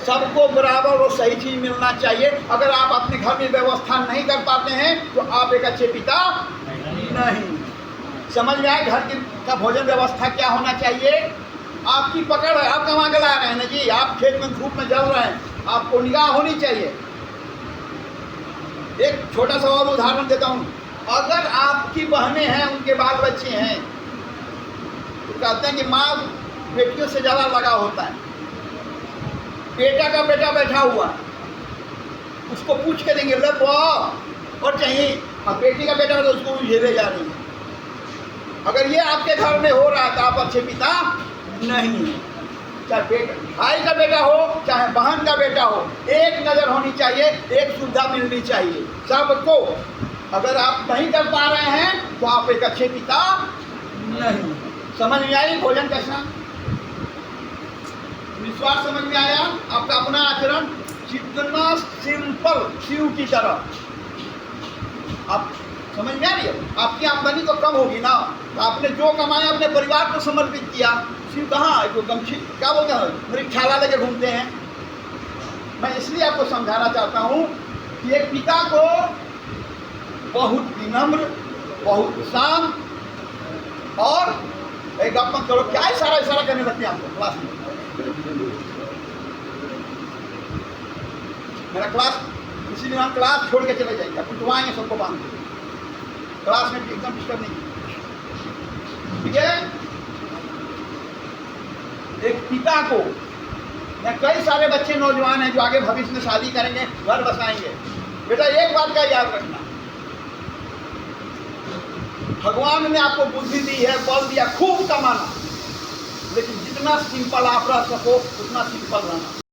सबको बराबर और सही चीज़ मिलना चाहिए। अगर आप अपने घर में व्यवस्था नहीं कर पाते हैं तो आप एक अच्छे पिता नहीं। समझ में आए? घर का भोजन व्यवस्था क्या होना चाहिए? आपकी पकड़ है, आप कहाँ गला रहे हैं ना जी, आप खेत में धूप में जल रहे हैं, आपको निगाह होनी चाहिए। एक छोटा सा और उदाहरण देता हूँ। अगर आपकी बहनें हैं, उनके बाल बच्चे हैं, तो कहते हैं कि माँ बेटियों से ज़्यादा लगाव होता है। बेटा का बेटा बैठा हुआ, उसको पूछ के देंगे लो और चाहिए, और बेटी का बेटा तो उसको झेले जा रही है। अगर ये आपके घर में हो रहा है तो आप अच्छे पिता नहीं। चाहे भाई का बेटा हो, चाहे बहन का बेटा हो, एक नज़र होनी चाहिए, एक सुविधा मिलनी चाहिए सबको। अगर आप नहीं कर पा रहे हैं तो आप एक अच्छे पिता नहीं। समझ में आई भोजन कैसा? विश्वास समझ में आया? आपका अपना आचरण जितना सिंपल शिव की तरह। आप समझ में आ रही है? आपकी आमदनी तो कम होगी ना, तो आपने जो कमाया अपने परिवार को समर्पित किया। शिव कहाँ जो गमछी क्या बोलते हैं, मेरी छाला लेके घूमते हैं। मैं इसलिए आपको समझाना चाहता हूँ कि एक पिता को बहुत विनम्र, बहुत शांत और एक आप मत करो, क्या इशारा करने लगते हैं आपको क्लास में। मेरा क्लास इसीलिए हम क्लास छोड़ के चले जाएंगे, पिटवाएंगे सबको बांध के। क्लास में एकदम डिस्टर्ब नहीं, ठीक है? एक पिता को, या कई सारे बच्चे नौजवान हैं जो आगे भविष्य में शादी करेंगे, घर बसाएंगे। बेटा एक बात का याद रखना, भगवान ने आपको बुद्धि दी है, बल दिया, खूब कमाना, लेकिन जितना सिंपल आप रह सको उतना सिंपल रहना।